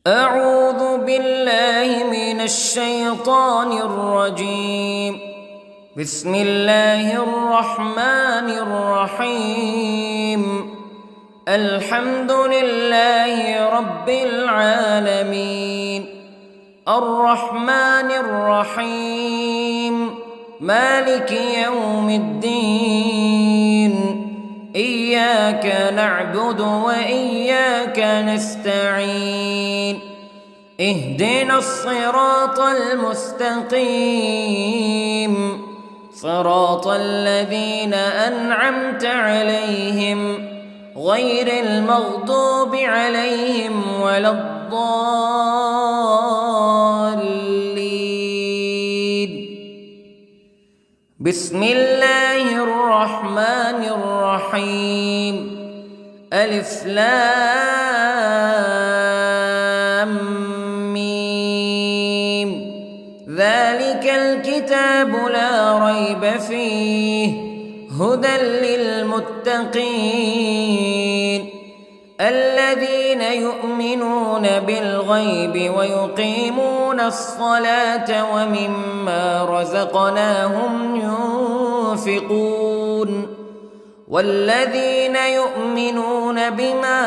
أعوذ بالله من الشيطان الرجيم. بسم الله الرحمن الرحيم. الحمد لله رب العالمين، الرحمن الرحيم، مالك يوم الدين. إياك نعبد وإياك نستعين. اهدنا الصراط المستقيم، صراط الذين أنعمت عليهم غير المغضوب عليهم ولا الضالين. بسم الله الرحمن الرحيم. ألف لام ميم. ذلك الكتاب لا ريب فيه هدى للمتقين الذين يؤمنون بالغيب ويقيمون الصلاة ومما رزقناهم ينفقون والذين يؤمنون بما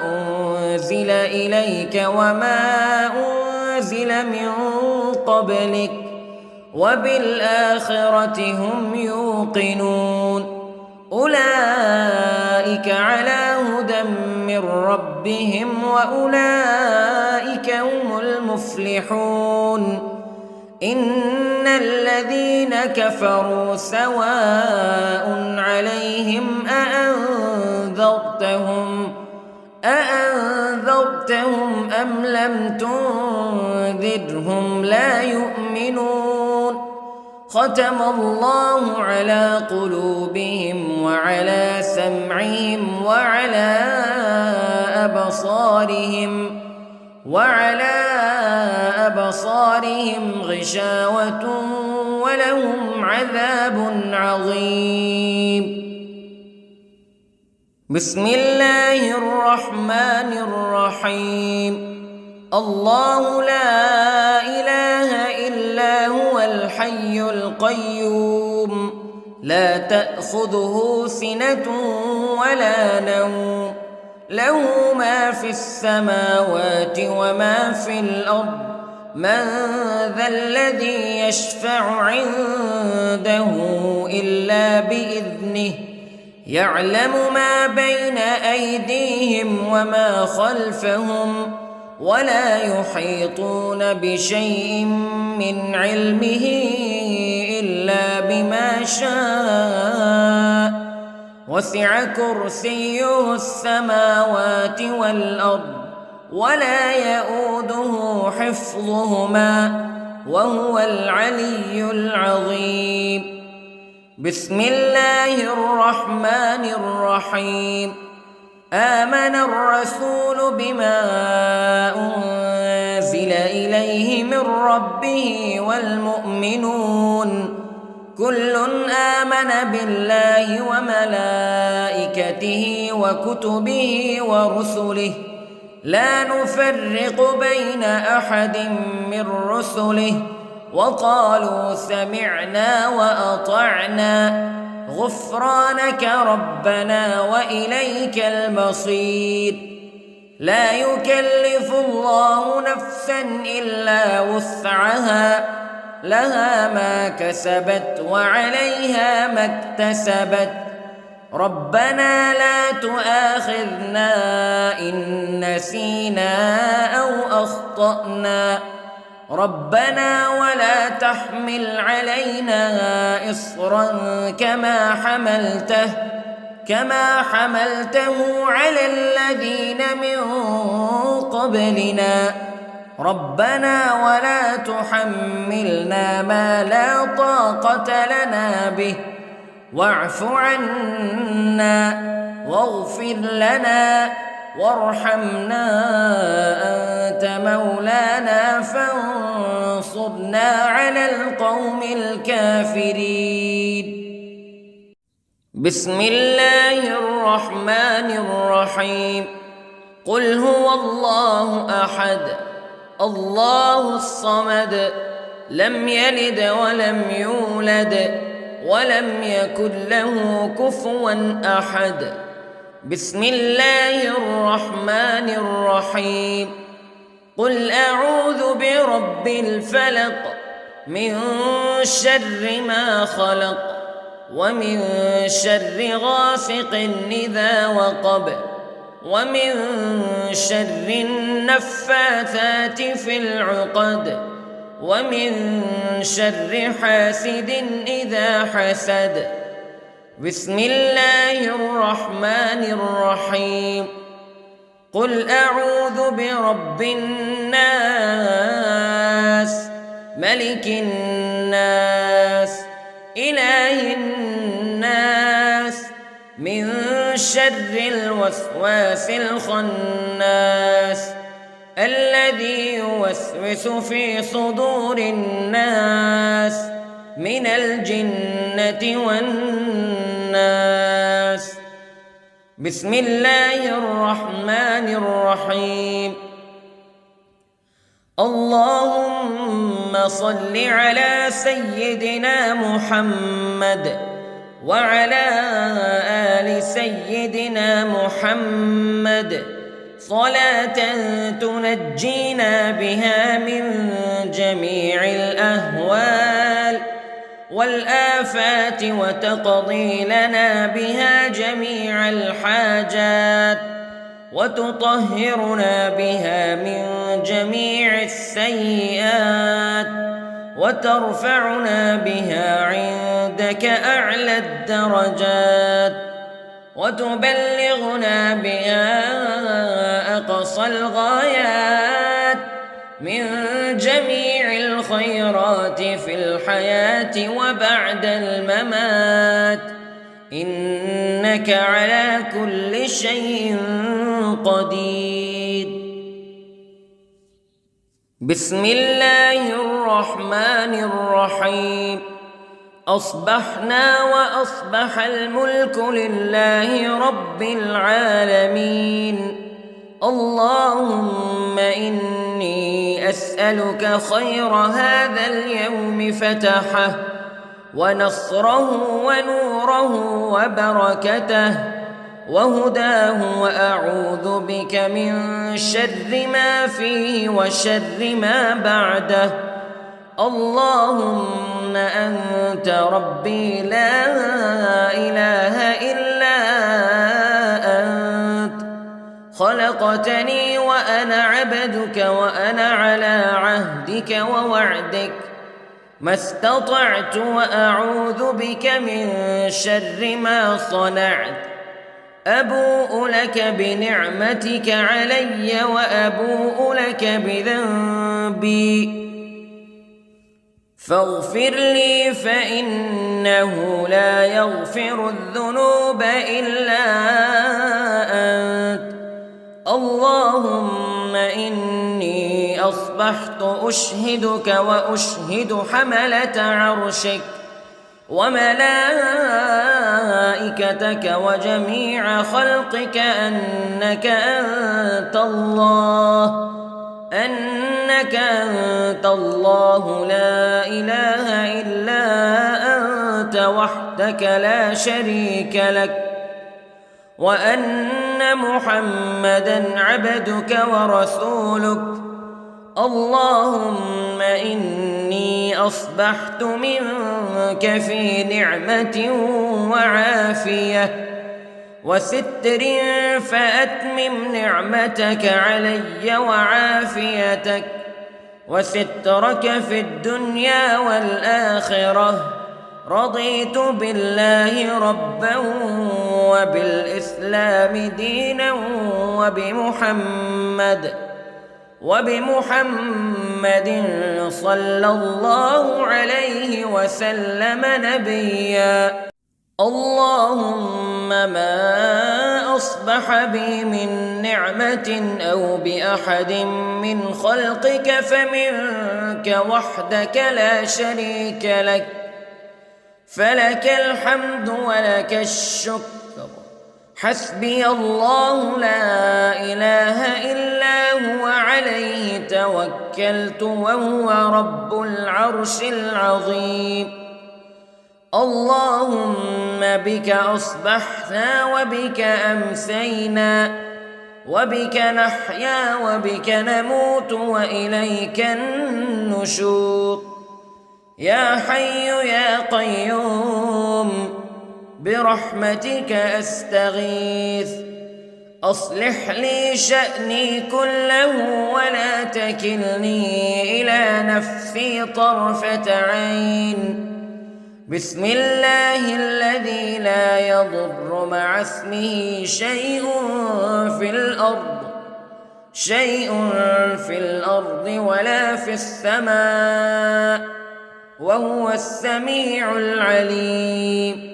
أنزل إليك وما أنزل من قبلك وبالآخرة هم يوقنون. أولئك على هدى من ربهم وأولئك هم المفلحون. إن الذين كفروا سواء عليهم أأنذرتهم أم لم تنذرهم لا يؤمنون. ختم الله على قلوبهم وعلى سمعهم وعلى أبصارهم غشاوة ولهم عذاب عظيم. بسم الله الرحمن الرحيم. الله لا إله إلا هو الحي القيوم لا تأخذه سنة ولا نوم له ما في السماوات وما في الأرض. من ذا الذي يشفع عنده إلا بإذنه يعلم ما بين أيديهم وما خلفهم ولا يحيطون بشيء من علمه إلا بما شاء. وسع كرسيه السماوات والأرض ولا يؤوده حفظهما وهو العلي العظيم. بسم الله الرحمن الرحيم. آمن الرسول بما أنزل إليه من ربه والمؤمنون كل آمن بالله وملائكته وكتبه ورسله لا نفرق بين أحد من رسله وقالوا سمعنا وأطعنا غفرانك ربنا وإليك المصير. لا يكلف الله نفسا إلا وسعها لها ما كسبت وعليها ما اكتسبت. ربنا لا تؤاخذنا إن نسينا أو أخطأنا ربنا ولا تحمل علينا إصرا كما حملته على الذين من قبلنا ربنا ولا تحملنا ما لا طاقة لنا به واعف عنا واغفر لنا وارحمنا أنت مولانا فانصرنا على القوم الكافرين. بسم الله الرحمن الرحيم. قل هو الله أحد الله الصمد لم يلد ولم يولد ولم يكن له كفوا أحد. بسم الله الرحمن الرحيم. قل أعوذ برب الفلق من شر ما خلق ومن شر غاسق إذا وقب ومن شر النفاثات في العقد ومن شر حاسد إذا حسد. بسم الله الرحمن الرحيم. قل أعوذ برب الناس ملك الناس إله الناس من شر الوسواس الخناس الذي يوسوس في صدور الناس من الجنة والناس. بسم الله الرحمن الرحيم. اللهم صل على سيدنا محمد وعلى آل سيدنا محمد صلاة تنجينا بها من جميع الأهوال والآفات وتقضي لنا بها جميع الحاجات وتطهرنا بها من جميع السيئات وترفعنا بها عندك أعلى الدرجات وتبلغنا بها أقصى الغايات من جميع الخيرات في الحياة وبعد الممات إنك على كل شيء قدير. بسم الله الرحمن الرحيم. أصبحنا وأصبح الملك لله رب العالمين. اللهم إني أسألك خير هذا اليوم فتحه ونصره ونوره وبركته وهداه وأعوذ بك من شر ما فيه وشر ما بعده. اللهم أنت ربي لا إله إلا أنت خلقتني وأنا عبدك وأنا على عهدك ووعدك ما استطعت وأعوذ بك من شر ما صنعت. أبوء لك بنعمتك علي وأبوء لك بذنبي فاغفر لي فإنه لا يغفر الذنوب إلا أنت. اللهم إني أصبحت أشهدك وأشهد حملة عرشك وملائكتك وجميع خلقك أنك أنت الله لا إله إلا أنت وحدك لا شريك لك وأن محمدًا عبدك ورسولك. اللهم إني أصبحت منك في نعمة وعافية وستر فأتمم نعمتك علي وعافيتك وسترك في الدنيا والآخرة. رضيت بالله ربا وبالإسلام دينا وبمحمد صلى الله عليه وسلم نبيا. اللهم ما أصبح بي من نعمة أو بأحد من خلقك فمنك وحدك لا شريك لك فلك الحمد ولك الشكر حسبي الله لا إله إلا هو عليه توكلت وهو رب العرش العظيم. اللهم بك أصبحنا وبك أمسينا وبك نحيا وبك نموت وإليك النشور. يا حي يا قيوم برحمتك أستغيث، أصلح لي شأني كله ولا تكلني إلى نفسي طرفة عين. بسم الله الذي لا يضر مع اسمه شيء في الأرض ولا في السماء وهو السميع العليم.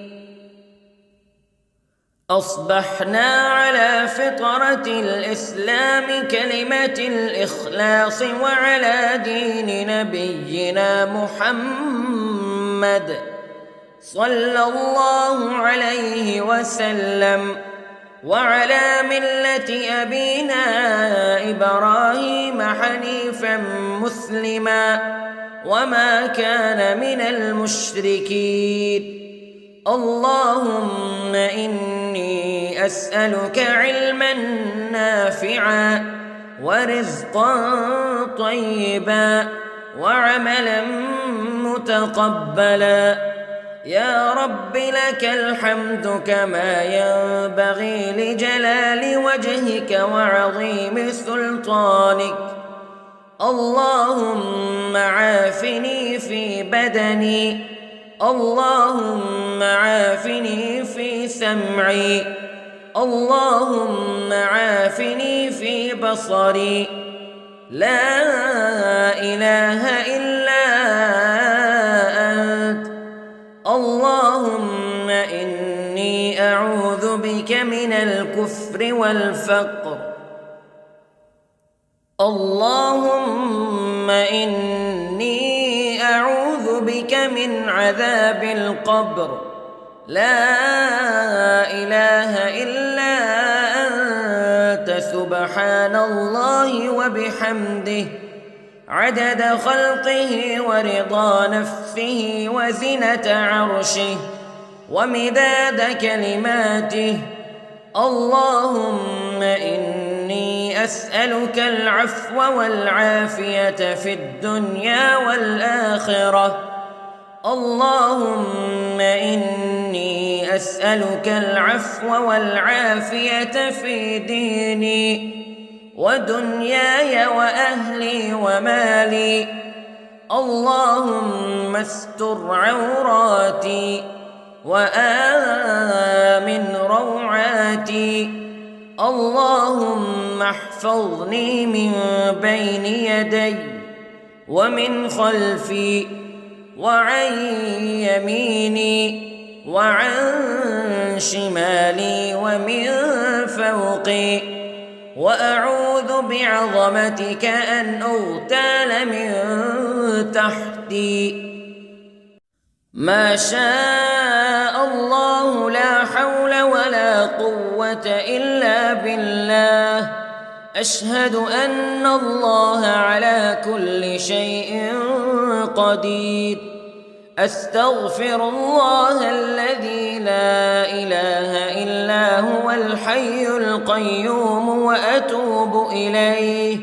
أصبحنا على فطرة الإسلام كلمة الإخلاص وعلى دين نبينا محمد صلى الله عليه وسلم وعلى ملة أبينا إبراهيم حنيفا مسلما وما كان من المشركين. اللهم إني أسألك علما نافعا ورزقا طيبا وعملا متقبلا. يا رب لك الحمد كما ينبغي لجلال وجهك وعظيم سلطانك. اللهم عافني في بدني، اللهم عافني في سمعي، اللهم عافني في بصري. لا إله إلا أنت. اللهم إني أعوذ بك من الكفر والفقر. اللهم إني أعوذ بك من عذاب القبر. لا إله إلا أنت سبحان الله وبحمده عدد خلقه ورضا نفسه وزنة عرشه ومداد كلماته. اللهم إني أسألك العفو والعافية في الدنيا والآخرة. اللهم إني أسألك العفو والعافية في ديني ودنياي وأهلي ومالي. اللهم استر عوراتي وآمن روعاتي. اللهم احفظني من بين يدي ومن خلفي وعن يميني وعن شمالي ومن فوقي، وأعوذ بعظمتك أن أغتال من تحتي. ما شاء الله لا حول ولا قوة إلا بالله. أشهد أن الله على كل شيء قدير. أستغفر الله الذي لا إله إلا هو الحي القيوم وأتوب إليه.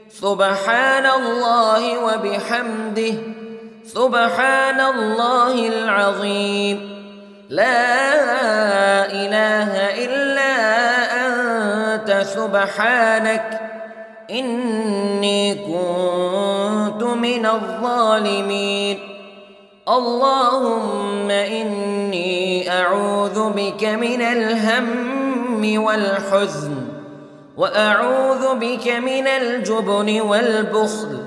سبحان الله وبحمده سبحان الله العظيم. لا إله إلا أنت سبحانك إني كنت من الظالمين. اللهم إني أعوذ بك من الهم والحزن، وأعوذ بك من الجبن والبخل،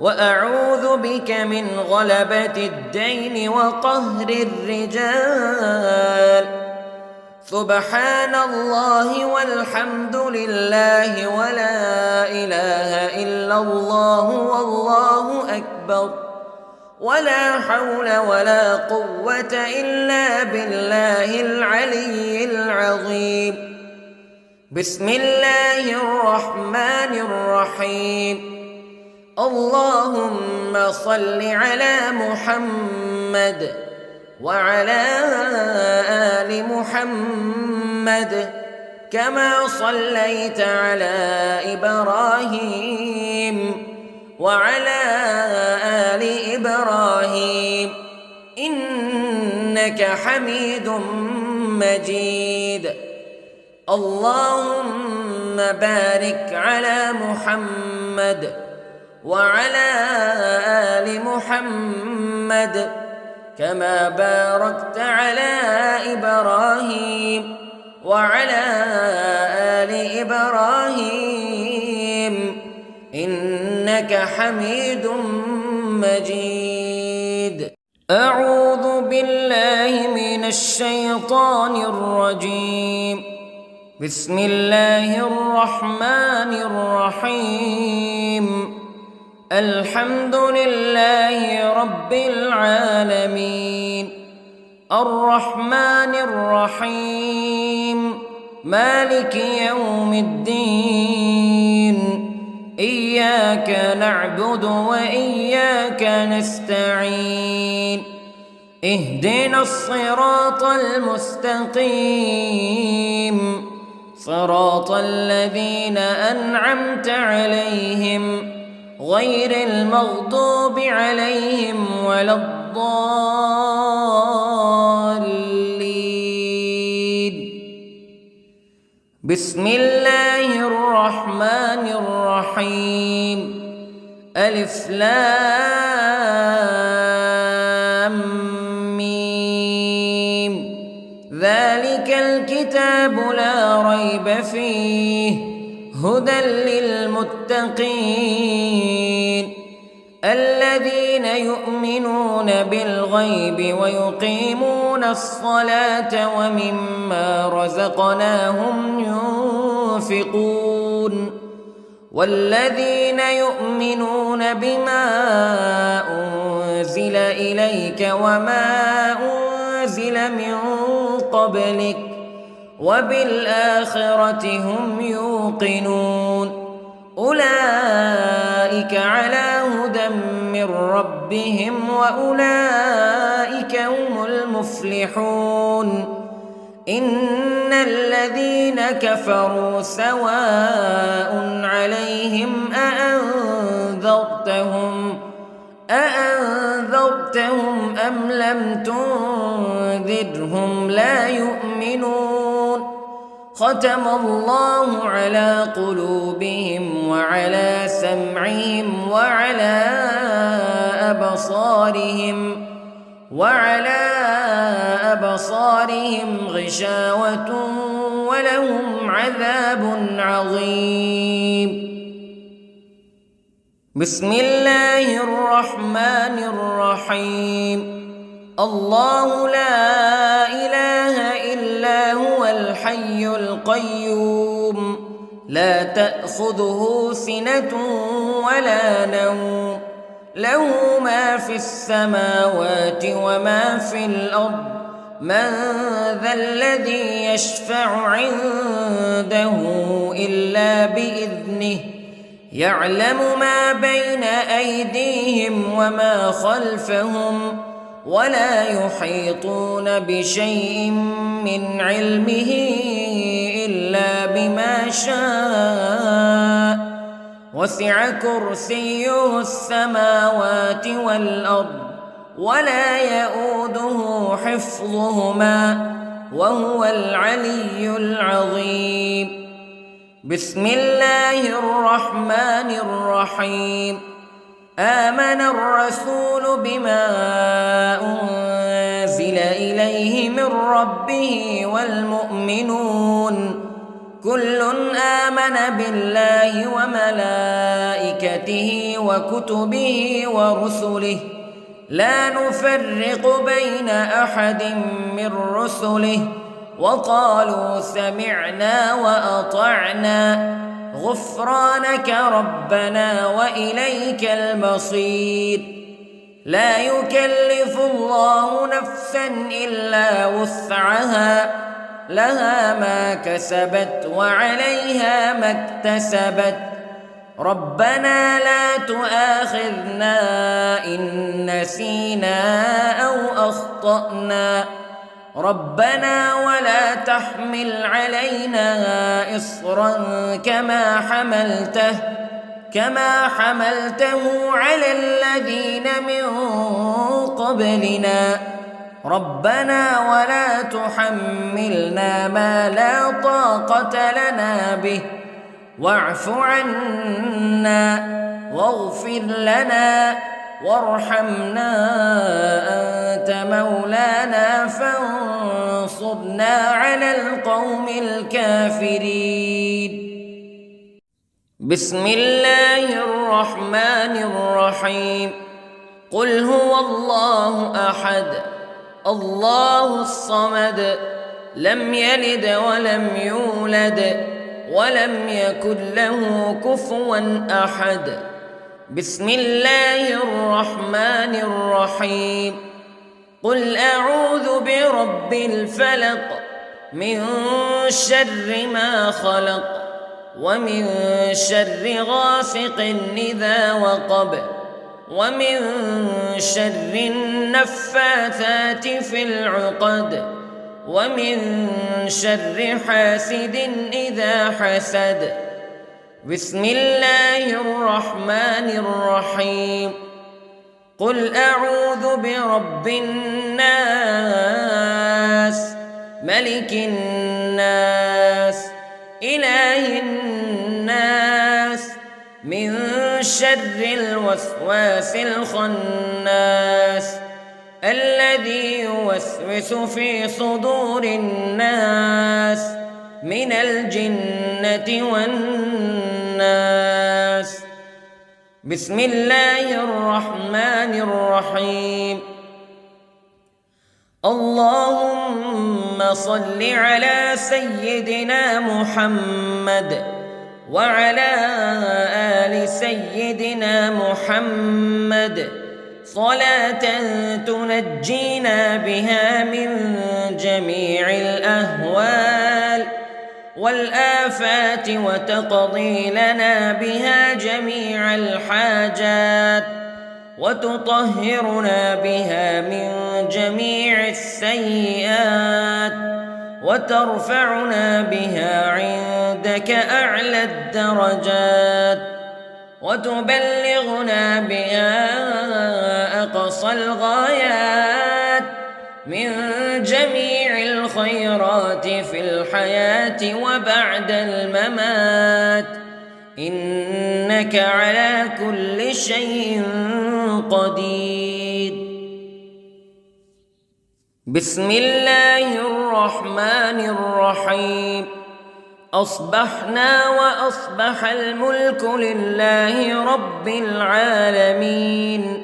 وأعوذ بك من غلبة الدين وقهر الرجال. سبحان الله والحمد لله ولا إله إلا الله والله أكبر. ولا حول ولا قوة إلا بالله العلي العظيم. بسم الله الرحمن الرحيم. اللهم صل على محمد وعلى آل محمد كما صليت على إبراهيم وعلى آل إبراهيم إنك حميد مجيد. اللهم بارك على محمد وعلى آل محمد كما باركت على إبراهيم وعلى آل إبراهيم إنك حميد مجيد. أعوذ بالله من الشيطان الرجيم. بسم الله الرحمن الرحيم. الحمد لله رب العالمين الرحمن الرحيم مالك يوم الدين إياك نعبد وإياك نستعين اهدنا الصراط المستقيم صراط الذين أنعمت عليهم غير المغضوب عليهم ولا الضالين. بسم الله الرحمن الرحيم. ألف لام ميم. ذلك الكتاب لا ريب فيه هدى للمتقين الذين يؤمنون بالغيب ويقيمون الصلاة ومما رزقناهم ينفقون والذين يؤمنون بما أنزل إليك وما أنزل من قبلك وبالآخرة هم يوقنون أولئك على هدى من ربهم وأولئك هم المفلحون. إن الذين كفروا سواء عليهم أأنذرتهم أم لم تنذرهم لا يؤمنون. ختم الله على قلوبهم وعلى سمعهم وعلى أبصارهم غشاوة ولهم عذاب عظيم. بسم الله الرحمن الرحيم. الله لا إله إلا هو الحي القيوم لا تأخذه سنة ولا نوم له ما في السماوات وما في الأرض من ذا الذي يشفع عنده إلا بإذنه يعلم ما بين أيديهم وما خلفهم ولا يحيطون بشيء من علمه إلا بما شاء وسع كرسيه السماوات والأرض ولا يؤوده حفظهما وهو العلي العظيم. بسم الله الرحمن الرحيم. آمن الرسول بما أنزل إليه من ربه والمؤمنون كل آمن بالله وملائكته وكتبه ورسله لا نفرق بين أحد من رسله وقالوا سمعنا وأطعنا غفرانك ربنا وإليك المصير. لا يكلف الله نفسا إلا وسعها لها ما كسبت وعليها ما اكتسبت ربنا لا تؤاخذنا إن نسينا أو أخطأنا ربنا ولا تحمل علينا إصرا كما حملته على الذين من قبلنا ربنا ولا تحملنا ما لا طاقة لنا به واعف عنا واغفر لنا وارحمنا أنت مولانا فانصرنا على القوم الكافرين. بسم الله الرحمن الرحيم. قل هو الله أحد الله الصمد لم يلد ولم يولد ولم يكن له كفوا أحد. بسم الله الرحمن الرحيم. قل أعوذ برب الفلق من شر ما خلق ومن شر غاسق إذا وقب ومن شر النفاثات في العقد ومن شر حاسد إذا حسد. بسم الله الرحمن الرحيم. قل أعوذ برب الناس ملك الناس إله الناس من شر الوسواس الخناس الذي يوسوس في صدور الناس من الجنة والناس. بسم الله الرحمن الرحيم. اللهم صل على سيدنا محمد وعلى آل سيدنا محمد صلاة تنجينا بها من جميع الأهوال والآفات وتقضي لنا بها جميع الحاجات وتطهرنا بها من جميع السيئات وترفعنا بها عندك أعلى الدرجات وتبلغنا بها أقصى الغايات من جميع الخيرات في الحياة وبعد الممات إنك على كل شيء قدير. بسم الله الرحمن الرحيم. أصبحنا وأصبح الملك لله رب العالمين.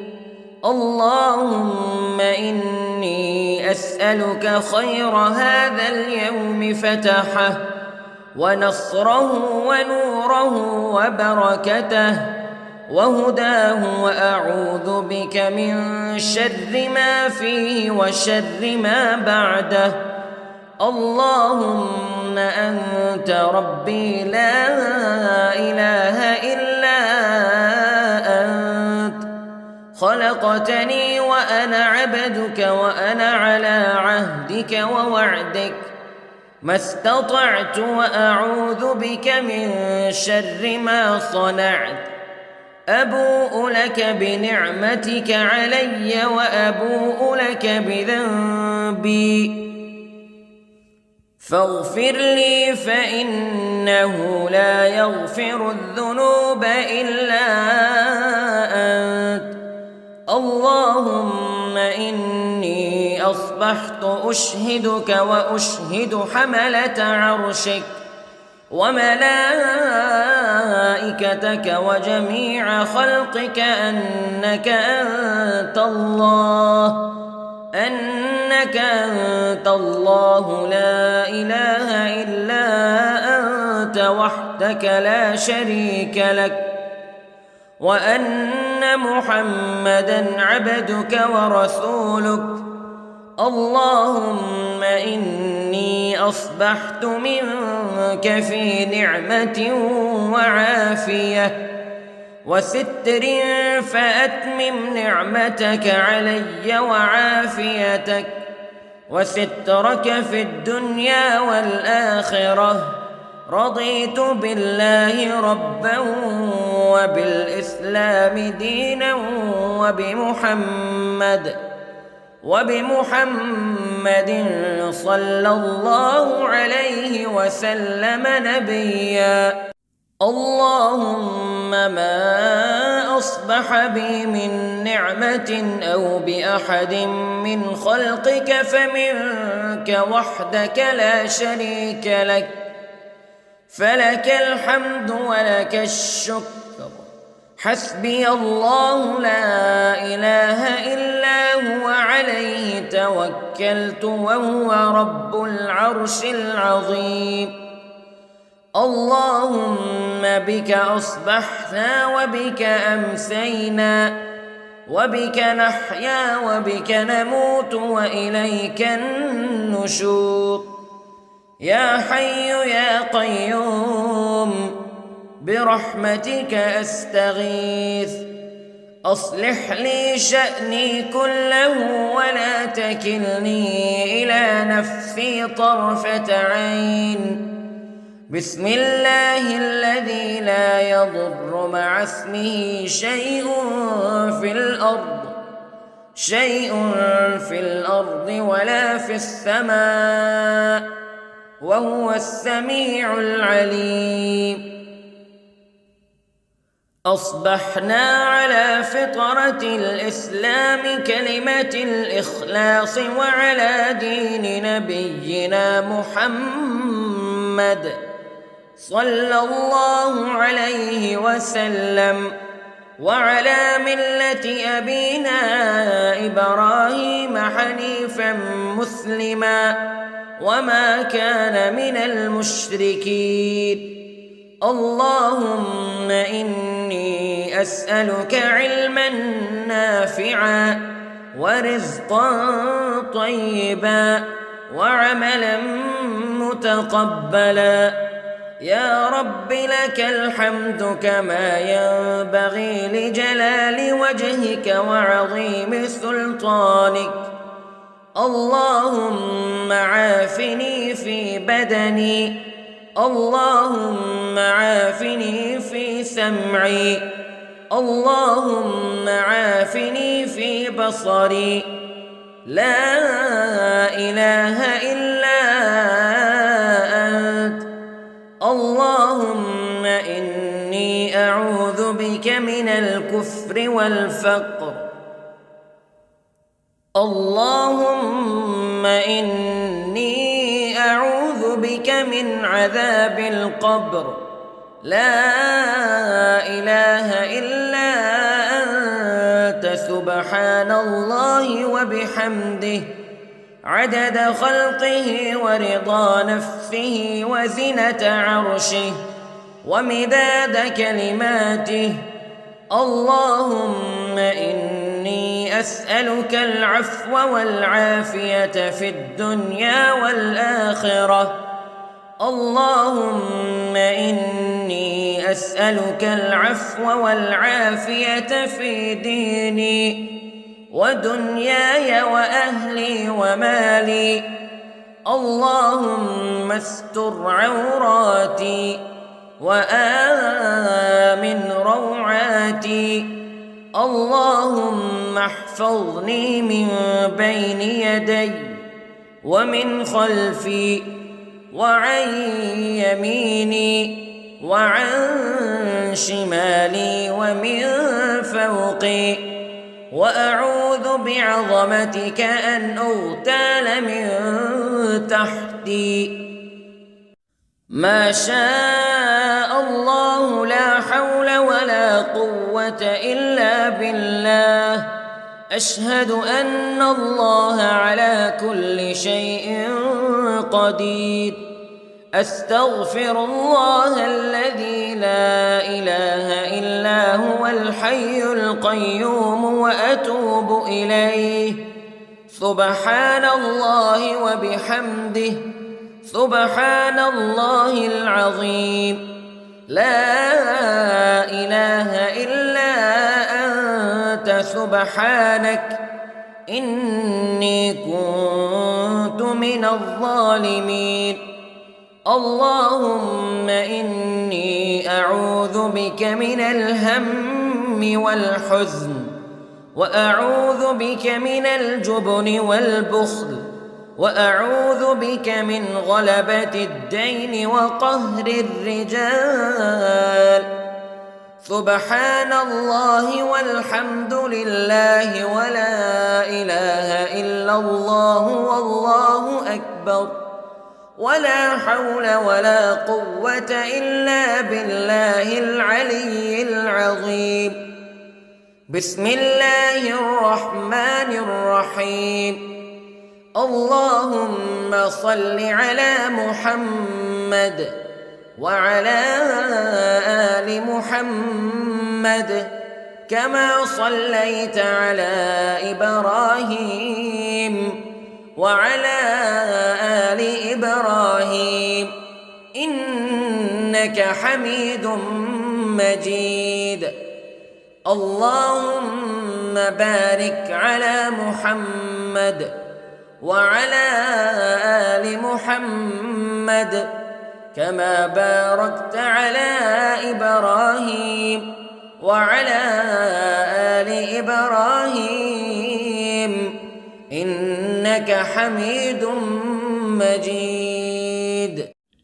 اللهم إني أسألك خير هذا اليوم فتحه ونصره ونوره وبركته وهداه وأعوذ بك من شر ما فيه وشر ما بعده. اللهم أنت ربي لا إله إلا أنت خلقتني وأنا عبدك وأنا على عهدك ووعدك ما استطعت وأعوذ بك من شر ما صنعت. أبوء لك بنعمتك علي وأبوء لك بذنبي فاغفر لي فإنه لا يغفر الذنوب إلا أنت. اللهم إني أصبحت أشهدك وأشهد حملة عرشك وملائكتك وجميع خلقك أنك أنت الله لا إله إلا أنت وحدك لا شريك لك وأن أن محمدًا عبدك ورسولك. اللهم إني أصبحت منك في نعمة وعافية وستر، فأتمم نعمتك علي وعافيتك وسترك في الدنيا والآخرة. رضيت بالله ربًا وبالإسلام دينًا وبمحمد صلى الله عليه وسلم نبيًا. اللهم ما أصبح بي من نعمة أو بأحد من خلقك فمنك وحدك لا شريك لك، فلك الحمد ولك الشكر. حسبي الله لا إله إلا هو، عليه توكلت وهو رب العرش العظيم. اللهم بك أصبحنا وبك أمسينا وبك نحيا وبك نموت وإليك النشور. يا حي يا قيوم برحمتك أستغيث، أصلح لي شأني كله ولا تكلني إلى نفسي طرفة عين. بسم الله الذي لا يضر مع اسمه شيء في الأرض ولا في السماء، وهو السميع العليم. أصبحنا على فطرة الإسلام كلمة الإخلاص وعلى دين نبينا محمد صلى الله عليه وسلم، وعلى ملة أبينا إبراهيم حنيفا مسلما وما كان من المشركين. اللهم إني أسألك علما نافعا ورزقا طيبا وعملا متقبلا. يا رب لك الحمد كما ينبغي لجلال وجهك وعظيم سلطانك. اللهم عافني في بدني، اللهم عافني في سمعي، اللهم عافني في بصري. لا إله إلا أنت. اللهم إني أعوذ بك من الكفر والفقر. اللهم إني أعوذ بك من عذاب القبر. لا إله إلا أنت، سبحان الله وبحمده، عدد خلقه ورضا نفسه وزنة عرشه ومداد كلماته. اللهم إني أسألك العفو والعافية في الدنيا والآخرة. اللهم إني أسألك العفو والعافية في ديني ودنياي وأهلي ومالي. اللهم استر عوراتي وآمن روعاتي. اللهم احفظني من بين يدي ومن خلفي وعن يميني وعن شمالي ومن فوقي، وأعوذ بعظمتك أن أغتال من تحتي. ما شاء الله لا حول ولا قوة إلا بالله. أشهد أن الله على كل شيء قدير. أستغفر الله الذي لا إله إلا هو الحي القيوم وأتوب إليه. سبحان الله وبحمده، سبحان الله العظيم. لا إله إلا أنت سبحانك إني كنت من الظالمين. اللهم إني أعوذ بك من الهم والحزن، وأعوذ بك من الجبن والبخل، وأعوذ بك من غلبة الدين وقهر الرجال. سبحان الله والحمد لله ولا إله إلا الله والله أكبر، ولا حول ولا قوة إلا بالله العلي العظيم. بسم الله الرحمن الرحيم. اللهم صل على محمد وعلى آل محمد كما صليت على إبراهيم وعلى آل إبراهيم إنك حميد مجيد. اللهم بارك على محمد وعلى آل محمد كما باركت على إبراهيم وعلى آل إبراهيم إنك حميد مجيد.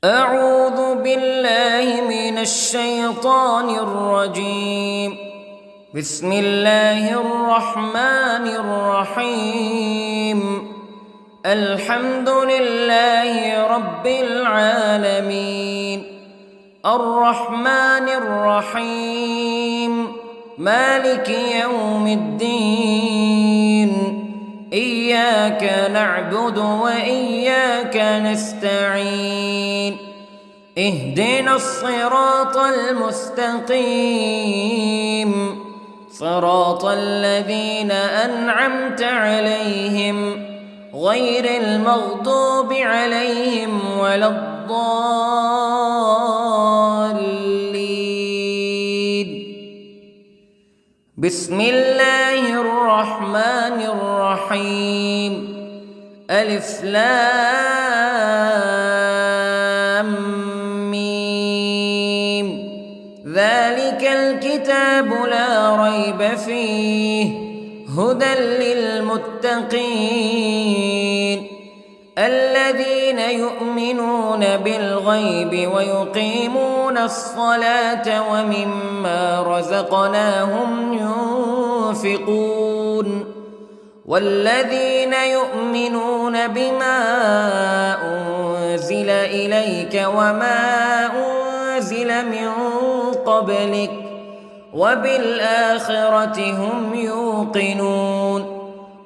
أعوذ بالله من الشيطان الرجيم. بسم الله الرحمن الرحيم. الحمد لله رب العالمين، الرحمن الرحيم، مالك يوم الدين. إياك نعبد وإياك نستعين. اهدنا الصراط المستقيم، صراط الذين أنعمت عليهم غير المغضوب عليهم ولا الضالين. بسم الله الرحمن الرحيم. ألف لام ميم. ذلك الكتاب لا ريب فيه هدى للمتقين الذين يؤمنون بالغيب ويقيمون الصلاة ومما رزقناهم ينفقون والذين يؤمنون بما أنزل إليك وما أنزل من قبلك وبالآخرة هم يوقنون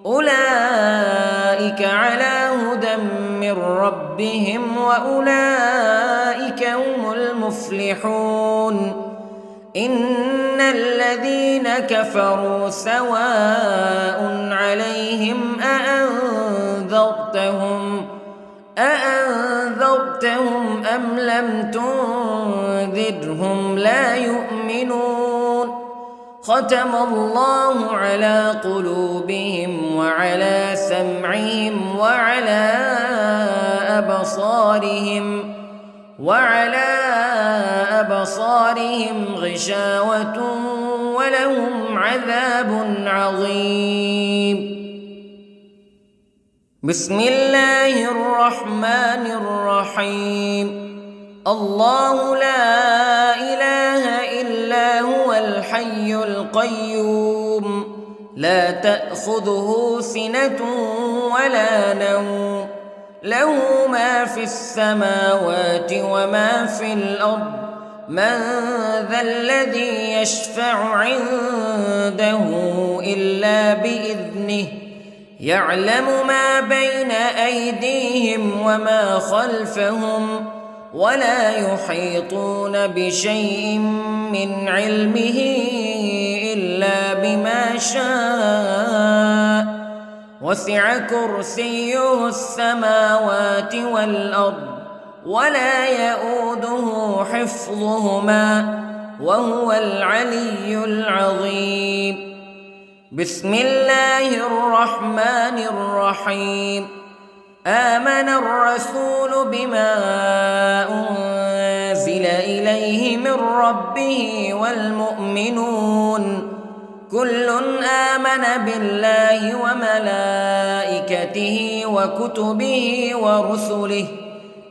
أولئك على هدى من ربهم وأولئك هم المفلحون. إن الذين كفروا سواء عليهم أأنذرتهم أم لم تنذرهم لا يؤمنون. ختم الله على قلوبهم وعلى سمعهم وعلى أبصارهم غشاوة ولهم عذاب عظيم. بسم الله الرحمن الرحيم. الله لا إله إلا هو الحي القيوم لا تأخذه سنة ولا نوم له ما في السماوات وما في الأرض من ذا الذي يشفع عنده إلا بإذنه يعلم ما بين أيديهم وما خلفهم ولا يحيطون بشيء من علمه إلا بما شاء وسع كرسيه السماوات والأرض ولا يؤوده حفظهما وهو العلي العظيم. بسم الله الرحمن الرحيم. آمن الرسول بما أنزل إليه من ربه والمؤمنون كل آمن بالله وملائكته وكتبه ورسله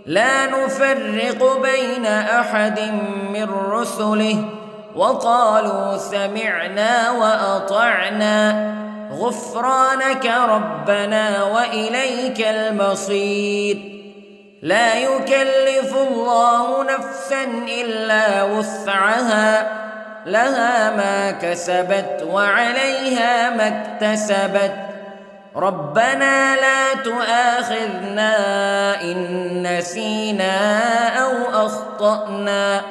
لا نفرق بين أحد من رسله وقالوا سمعنا وأطعنا غفرانك ربنا وإليك المصير. لا يكلف الله نفسا إلا وسعها لها ما كسبت وعليها ما اكتسبت ربنا لا تؤاخذنا إن نسينا أو أخطأنا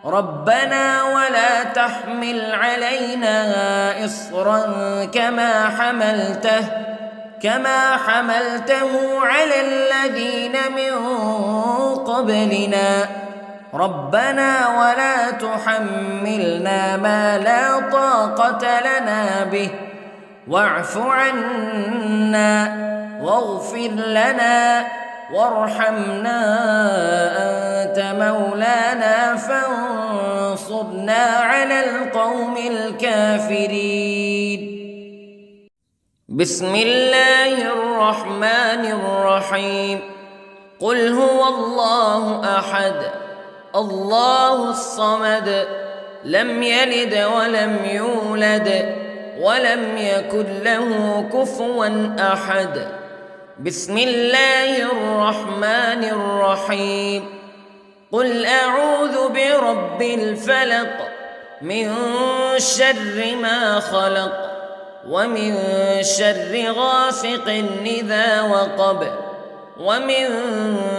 ربنا ولا تحمل علينا إصرا كما حملته على الذين من قبلنا ربنا ولا تحملنا ما لا طاقة لنا به واعف عنا واغفر لنا وارحمنا أنت مولانا فانصرنا على القوم الكافرين. بسم الله الرحمن الرحيم. قل هو الله أحد الله الصمد لم يلد ولم يولد ولم يكن له كفوا أحد. بسم الله الرحمن الرحيم. قل أعوذ برب الفلق من شر ما خلق ومن شر غاسق إذا وقب ومن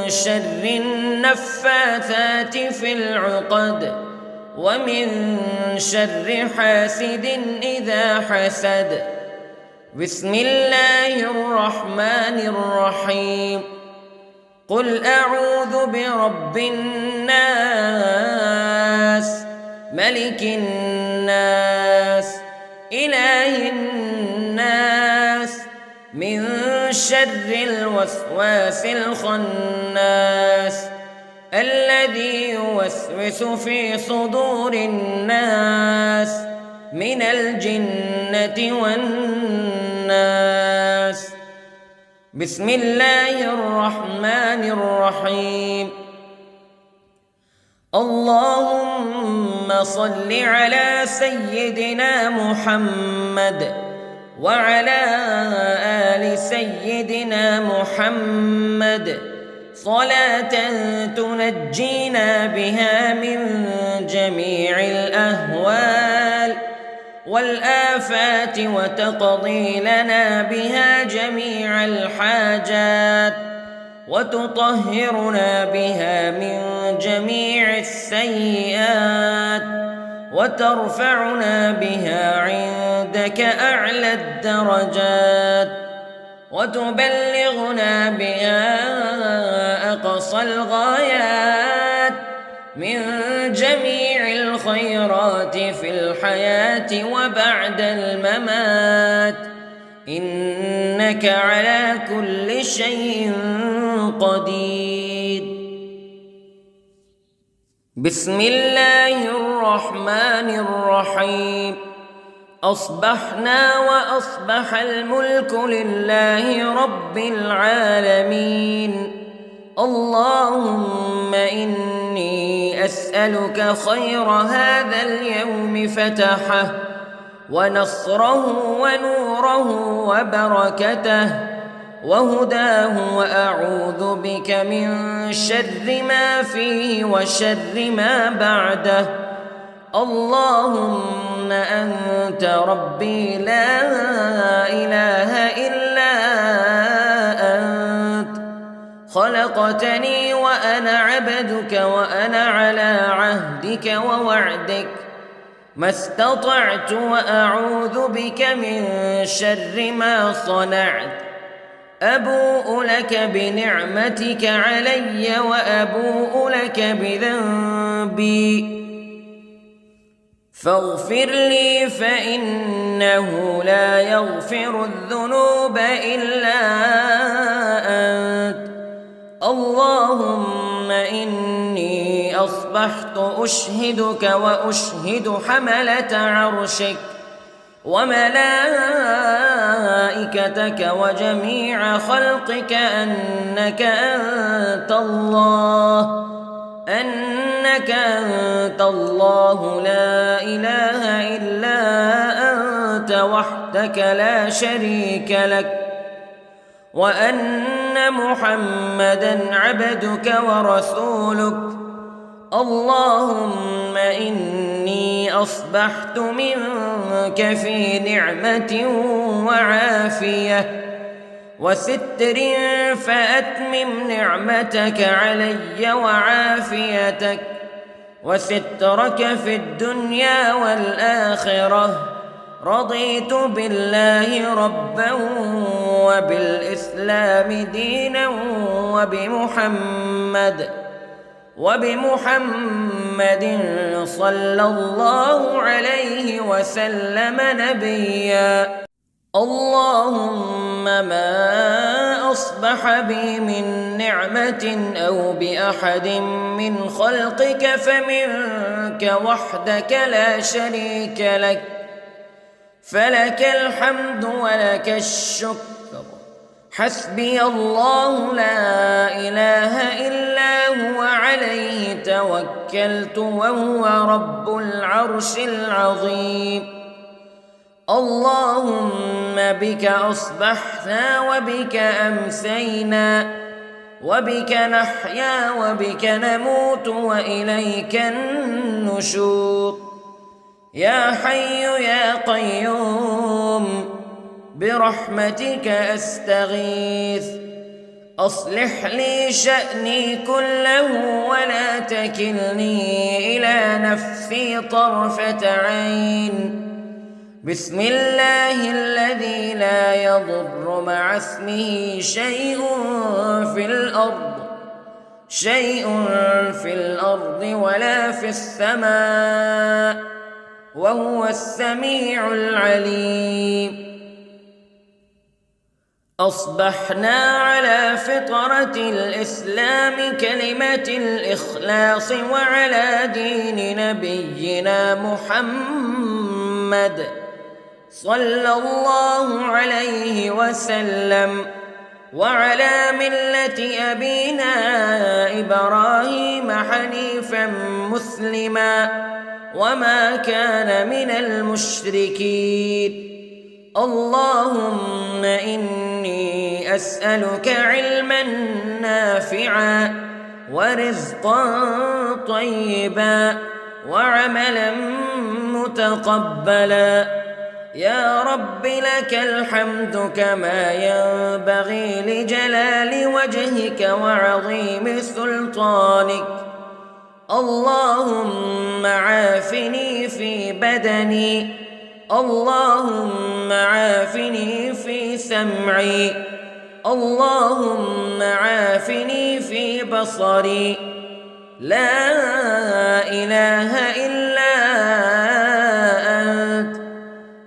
شر النفاثات في العقد ومن شر حاسد إذا حسد. بسم الله الرحمن الرحيم. قل أعوذ برب الناس ملك الناس إله الناس من شر الوسواس الخناس الذي يوسوس في صدور الناس من الجنة والناس. بسم الله الرحمن الرحيم. اللهم صل على سيدنا محمد وعلى آل سيدنا محمد صلاة تنجينا بها من جميع الأهوال والآفات وتقضي لنا بها جميع الحاجات وتطهرنا بها من جميع السيئات وترفعنا بها عندك أعلى الدرجات وتبلغنا بها أقصى الغايات من جميع الخيرات في الحياة وبعد الممات إنك على كل شيء قدير. بسم الله الرحمن الرحيم. أصبحنا وأصبح الملك لله رب العالمين. اللهم إني أسألك خير هذا اليوم فتحه ونصره ونوره وبركته وهداه وأعوذ بك من شر ما فيه وشر ما بعده. اللهم أنت ربي لا إله إلا أنت خلقتني وأنا عبدك وأنا على عهدك ووعدك ما استطعت وأعوذ بك من شر ما صنعت أبوء لك بنعمتك علي وأبوء لك بذنبي فاغفر لي فإنه لا يغفر الذنوب إلا أنت اللهم إني أصبحت أشهدك وأشهد حملة عرشك وملائكتك وجميع خلقك أنك أنت الله لا إله إلا أنت وحدك لا شريك لك وأن محمدًا عبدك ورسولك اللهم إني أصبحت منك في نعمة وعافية وستر فأتمم نعمتك علي وعافيتك وسترك في الدنيا والآخرة رضيت بالله ربا وبالإسلام دينا وبمحمد صلى الله عليه وسلم نبيا اللهم ما أصبح بي من نعمة أو بأحد من خلقك فمنك وحدك لا شريك لك فلك الحمد ولك الشكر حسبي الله لا إله إلا هو عليه توكلت وهو رب العرش العظيم اللهم بك أصبحنا وبك أمسينا وبك نحيا وبك نموت وإليك النشور يا حي يا قيوم برحمتك أستغيث أصلح لي شأني كله ولا تكلني إلى نفسي طرفة عين بسم الله الذي لا يضر مع اسمه شيء في الأرض ولا في السماء وهو السميع العليم أصبحنا على فطرة الإسلام كلمة الإخلاص وعلى دين نبينا محمد صلى الله عليه وسلم وعلى ملة أبينا إبراهيم حنيفا مسلما وما كان من المشركين اللهم إني أسألك علما نافعا ورزقا طيبا وعملا متقبلا يا رب لك الحمد كما ينبغي لجلال وجهك وعظيم سلطانك اللهم عافني في بدني اللهم عافني في سمعي اللهم عافني في بصري لا إله إلا أنت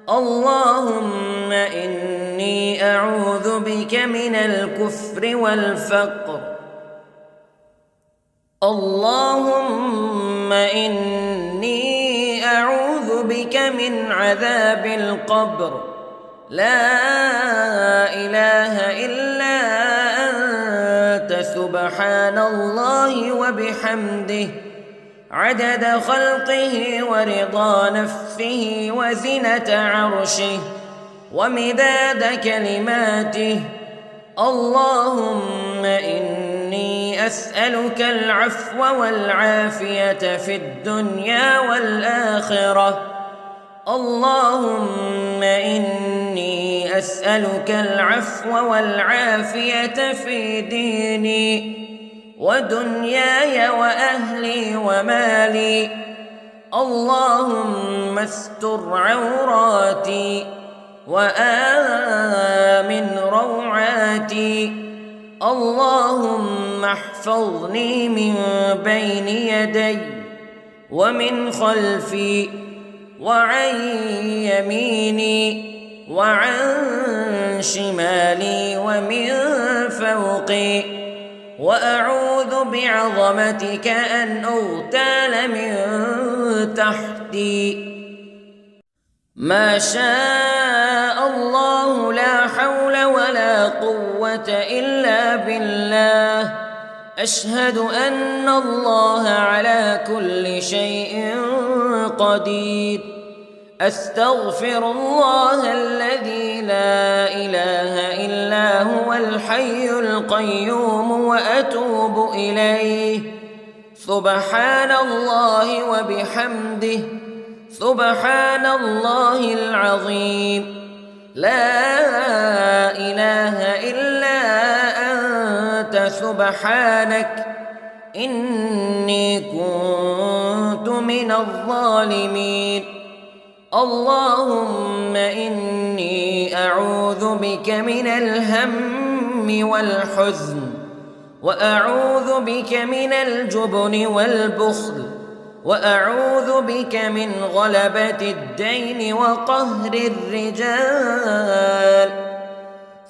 اللهم إني أعوذ بك من الكفر والفقر اللهم إني أعوذ بك من عذاب القبر لا إله إلا أنت سبحان الله وبحمده عدد خلقه ورضا نفسه وزنة عرشه ومداد كلماته اللهم إني أسألك العفو والعافية في الدنيا والآخرة اللهم إني أسألك العفو والعافية في ديني ودنياي وأهلي ومالي. اللهم استر عوراتي وآمن روعاتي. اللهم احفظني من بين يدي ومن خلفي وعن يميني وعن شمالي ومن فوقي، وأعوذ بعظمتك أن أغتال من تحتي. ما شاء الله لا حول ولا قوة إلا بالله. أشهد أن الله على كل شيء قدير. أستغفر الله الذي لا إله إلا هو الحي القيوم وأتوب إليه. سبحان الله وبحمده، سبحان الله العظيم. لا إله إلا أنت سبحانك إني كنت من الظالمين. اللهم إني أعوذ بك من الهم والحزن، وأعوذ بك من الجبن والبخل، وأعوذ بك من غلبة الدين وقهر الرجال.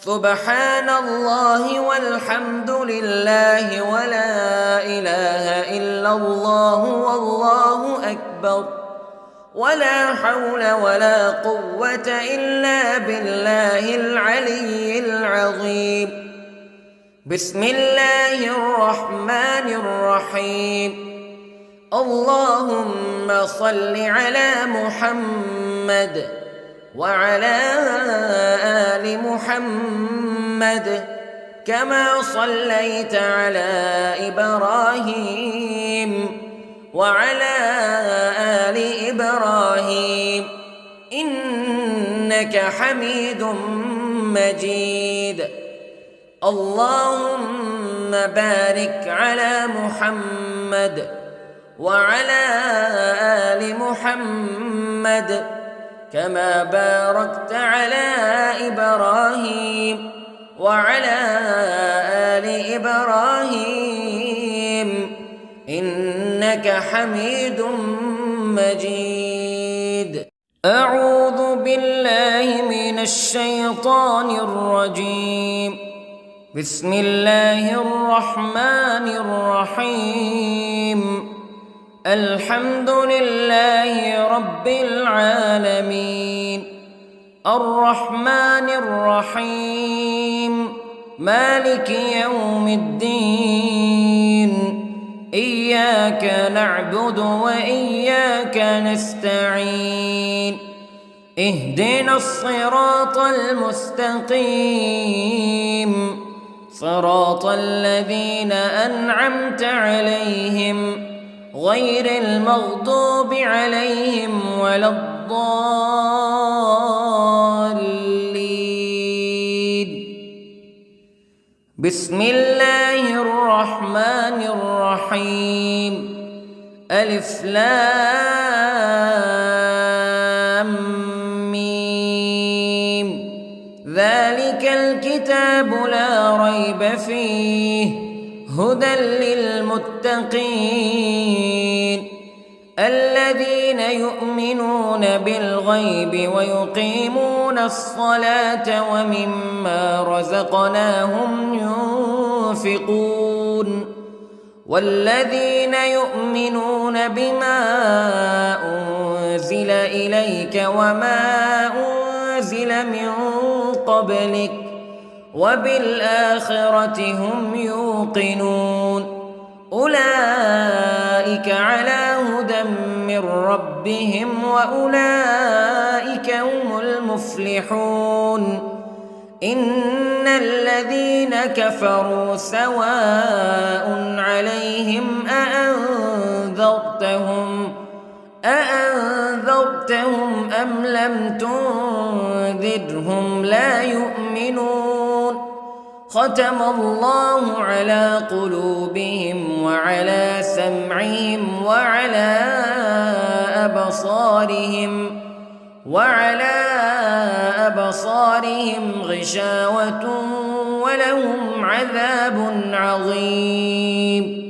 سبحان الله والحمد لله ولا إله إلا الله والله أكبر، ولا حول ولا قوة إلا بالله العلي العظيم. بسم الله الرحمن الرحيم. اللهم صل على محمد وعلى آل محمد كما صليت على إبراهيم وعلى آل إبراهيم إنك حميد مجيد. اللهم بارك على محمد وعلى آل محمد كما باركت على إبراهيم وعلى آل إبراهيم إنك حميد مجيد. أعوذ بالله من الشيطان الرجيم. بسم الله الرحمن الرحيم. الحمد لله رب العالمين، الرحمن الرحيم، مالك يوم الدين. إياك نعبد وإياك نستعين. اهدنا الصراط المستقيم، صراط الذين أنعمت عليهم غير المغضوب عليهم ولا الضالين. بسم الله الرحمن الرحيم. ألف لام ميم. ذلك الكتاب لا ريب فيه هدى للمتقين الذين يؤمنون بالغيب ويقيمون الصلاة ومما رزقناهم ينفقون والذين يؤمنون بما أنزل إليك وما أنزل من قبلك وبالآخرة هم يوقنون أولئك على هدى من ربهم وأولئك هم المفلحون إن الذين كفروا سواء عليهم أأنذرتهم أم لم تنذرهم تنذرهم لا يؤمنون ختم الله على قلوبهم وعلى سمعهم وعلى أبصارهم غشاوة ولهم عذاب عظيم.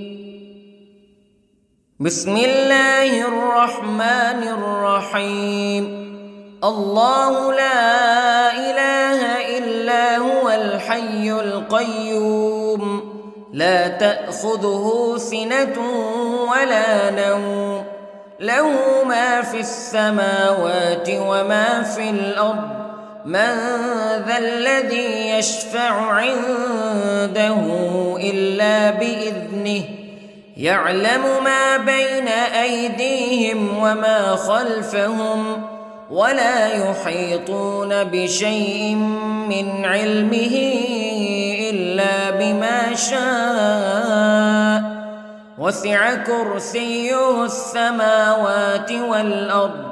بسم الله الرحمن الرحيم. الله لا إله إلا هو الحي القيوم لا تأخذه سنة ولا نوم له ما في السماوات وما في الأرض من ذا الذي يشفع عنده إلا بإذنه يعلم ما بين أيديهم وما خلفهم ولا يحيطون بشيء من علمه إلا بما شاء وسع كرسيه السماوات والأرض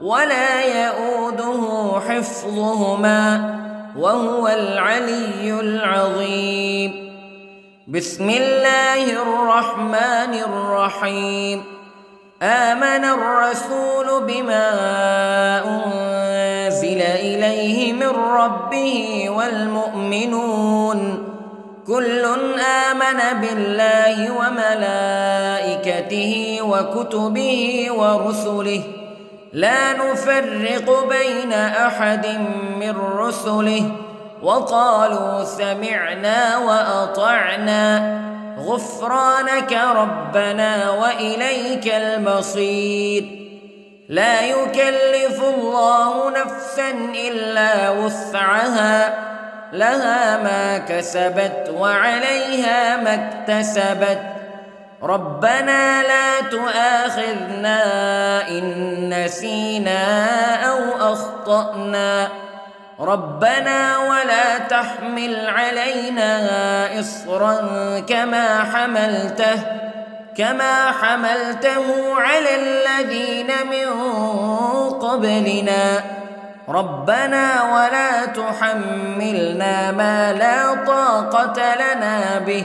ولا يؤوده حفظهما وهو العلي العظيم. بسم الله الرحمن الرحيم. آمن الرسول بما أنزل إليه من ربه والمؤمنون كل آمن بالله وملائكته وكتبه ورسله لا نفرق بين أحد من رسله وقالوا سمعنا وأطعنا غفرانك ربنا وإليك المصير. لا يكلف الله نفسا إلا وسعها لها ما كسبت وعليها ما اكتسبت ربنا لا تؤاخذنا إن نسينا أو أخطأنا ربنا ولا تحمل علينا إصرا كما حملته على الذين من قبلنا ربنا ولا تحملنا ما لا طاقة لنا به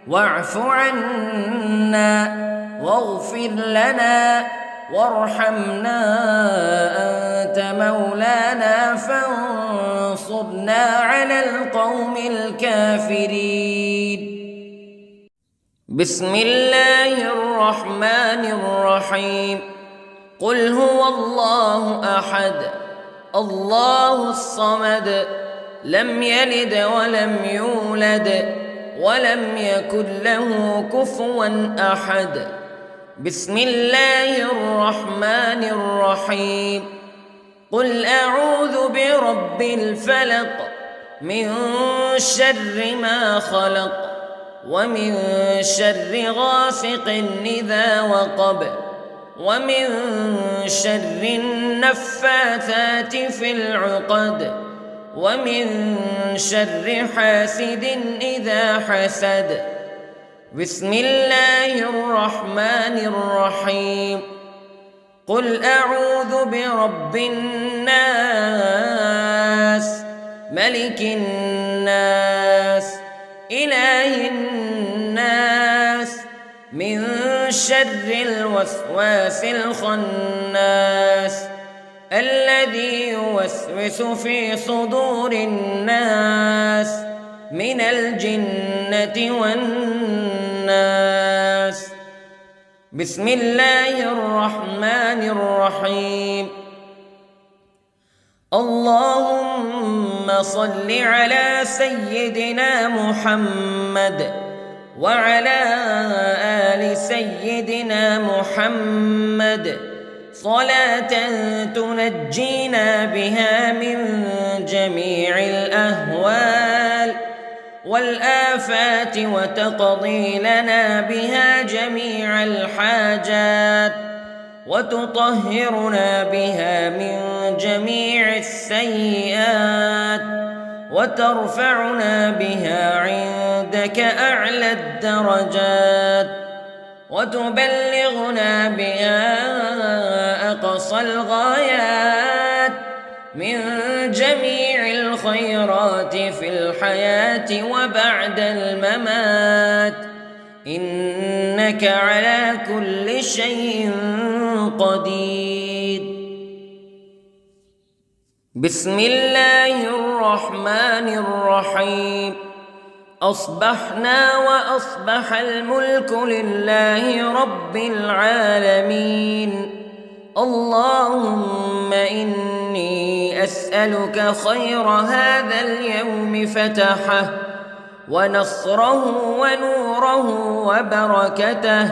واعف عنا واغفر لنا وارحمنا أنت مولانا فانصرنا على القوم الكافرين. بسم الله الرحمن الرحيم. قل هو الله أحد الله الصمد لم يلد ولم يولد ولم يكن له كفوا أحد. بسم الله الرحمن الرحيم. قل أعوذ برب الفلق من شر ما خلق ومن شر غاسق إذا وقب ومن شر النفاثات في العقد ومن شر حاسد إذا حسد. بسم الله الرحمن الرحيم. قل أعوذ برب الناس ملك الناس إله الناس من شر الوسواس الخناس الذي يوسوس في صدور الناس من الجنة والناس. بسم الله الرحمن الرحيم. اللهم صل على سيدنا محمد وعلى آل سيدنا محمد صلاة تنجينا بها من جميع الأهوال والآفات وتقضي لنا بها جميع الحاجات وتطهرنا بها من جميع السيئات وترفعنا بها عندك أعلى الدرجات وتبلغنا بها أقصى الغايات من جميع الخيرات في الحياة وبعد الممات، إنك على كل شيء قدير. بسم الله الرحمن الرحيم. أصبحنا وأصبح الملك لله رب العالمين. اللهم إني أسألك خير هذا اليوم فتحه ونصره ونوره وبركته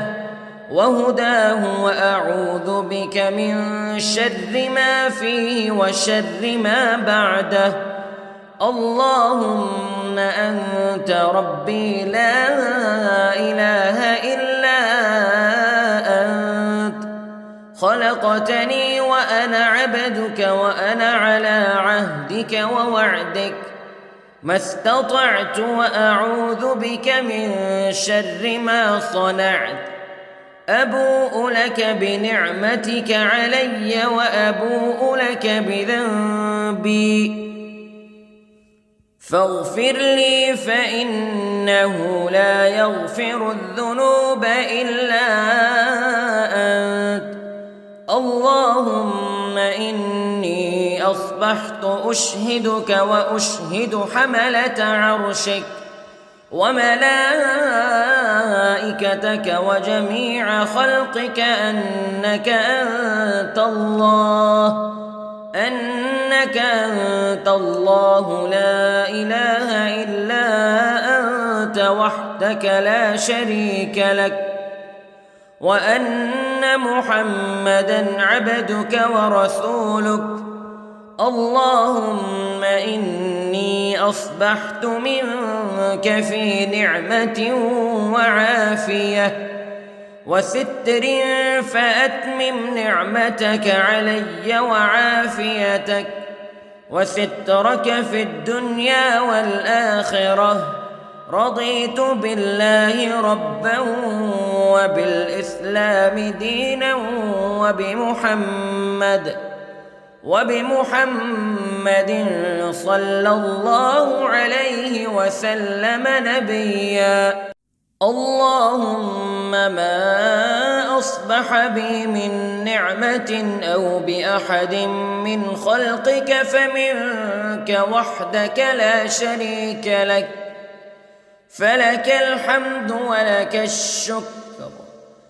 وهداه، وأعوذ بك من شر ما فيه وشر ما بعده. اللهم أنت ربي لا إله إلا أنت، خلقتني وأنا عبدك وأنا على عهدك ووعدك ما استطعت، وأعوذ بك من شر ما صنعت. أبوء لك بنعمتك علي وأبوء لك بذنبي، فاغفر لي فإنه لا يغفر الذنوب إلا أنت. اللهم إني أصبحت أشهدك وأشهد حملة عرشك وملائكتك وجميع خلقك أنك أنت الله لا إله إلا أنت وحدك لا شريك لك، وأن محمدًا عبدك ورسولك. اللهم إني أصبحت منك في نعمة وعافية وستر، فأتمم نعمتك علي وعافيتك وسترك في الدنيا والآخرة. رضيت بالله ربا وبالإسلام دينا وبمحمد صلى الله عليه وسلم نبيا. اللهم ما أصبح بي من نعمة أو بأحد من خلقك فمنك وحدك لا شريك لك، فلك الحمد ولك الشكر.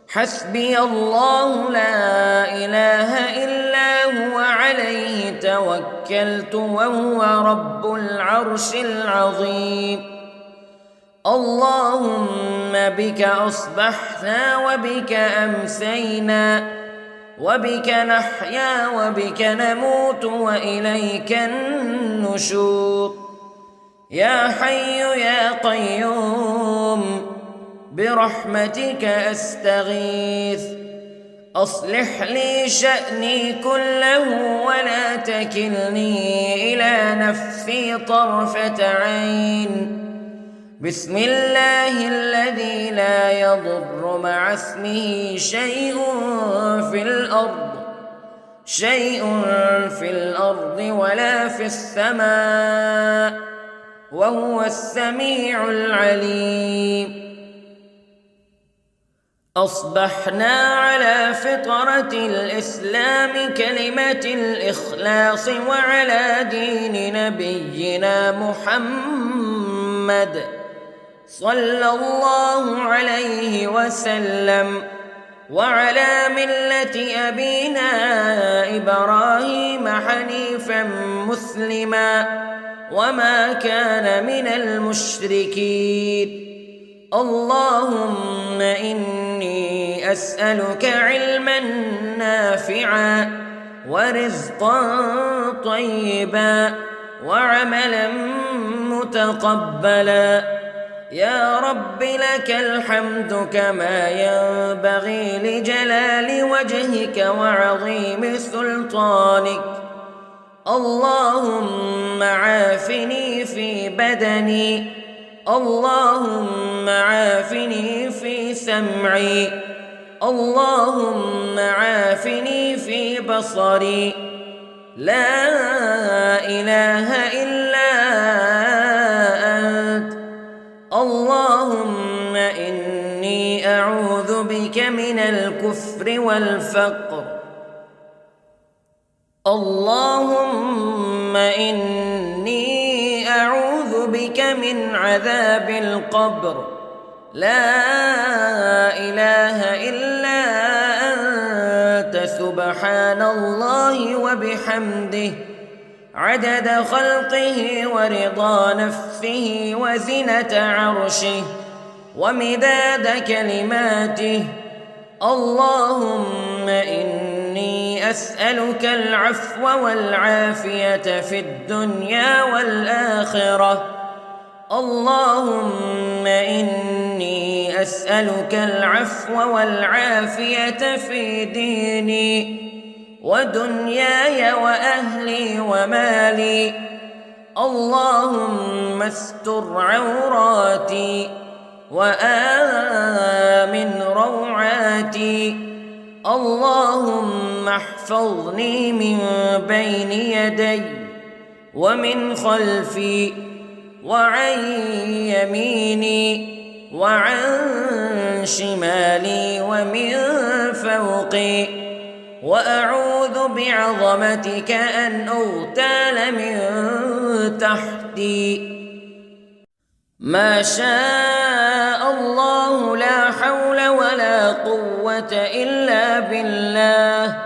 حسبي الله لا إله إلا هو عليه توكلت وهو رب العرش العظيم. اللهم بك أصبحنا وبك أمسينا وبك نحيا وبك نموت وإليك النشور. يا حي يا قيوم برحمتك أستغيث، أصلح لي شأني كله ولا تكلني إلى نفسي طرفة عين. بسم الله الذي لا يضر مع اسمه شيء في الأرض ولا في السماء، وهو السميع العليم. أصبحنا على فطرة الإسلام كلمة الإخلاص وعلى دين نبينا محمد صلى الله عليه وسلم، وعلى ملة أبينا إبراهيم حنيفا مسلما وما كان من المشركين. اللهم إني أسألك علما نافعا ورزقا طيبا وعملا متقبلا. يا رب لك الحمد كما ينبغي لجلال وجهك وعظيم سلطانك. اللهم عافني في بدني، اللهم عافني في سمعي، اللهم عافني في بصري. لا إله والكفر والفقر. اللهم إني أعوذ بك من عذاب القبر، لا إله إلا أنت، سبحان الله وبحمده، عدد خلقه ورضا نفسه وزنة عرشه ومداد كلماته. اللهم إني أسألك العفو والعافية في الدنيا والآخرة. اللهم إني أسألك العفو والعافية في ديني ودنياي وأهلي ومالي. اللهم استر عوراتي وآمن روعاتي. اللهم احفظني من بين يدي ومن خلفي وعن يميني وعن شمالي ومن فوقي، وأعوذ بعظمتك أن أغتال من تحتي. ما شاء الله، لا حول ولا قوة إلا بالله.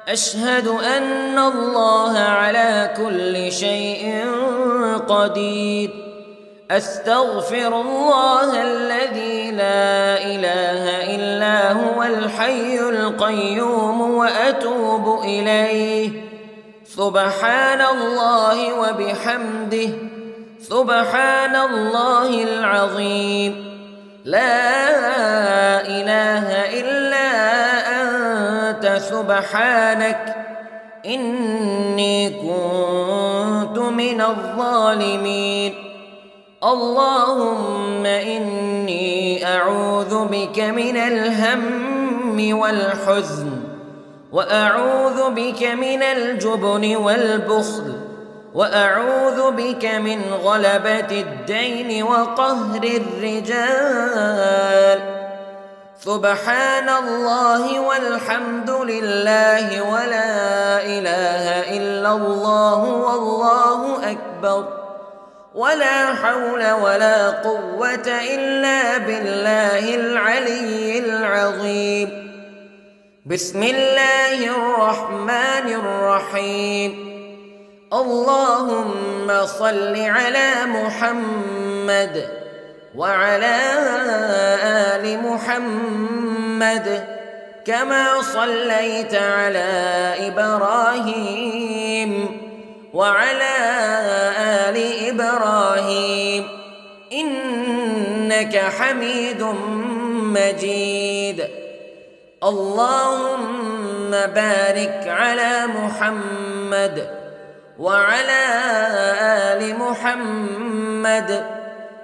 أشهد أن الله على كل شيء قدير. أستغفر الله الذي لا إله إلا هو الحي القيوم وأتوب إليه. سبحان الله وبحمده، سبحان الله العظيم. لا إله إلا أنت، سبحانك إني كنت من الظالمين. اللهم إني أعوذ بك من الهم والحزن، وأعوذ بك من الجبن والبخل، وأعوذ بك من غلبة الدين وقهر الرجال. سبحان الله والحمد لله ولا إله إلا الله والله أكبر، ولا حول ولا قوة إلا بالله العلي العظيم. بسم الله الرحمن الرحيم. اللهم صل على محمد وعلى آل محمد كما صليت على إبراهيم وعلى آل إبراهيم إنك حميد مجيد. اللهم بارك على محمد وعلى آل محمد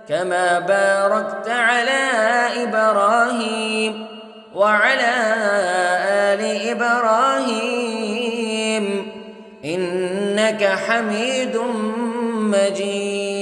كما باركت على إبراهيم وعلى آل إبراهيم إنك حميد مجيد.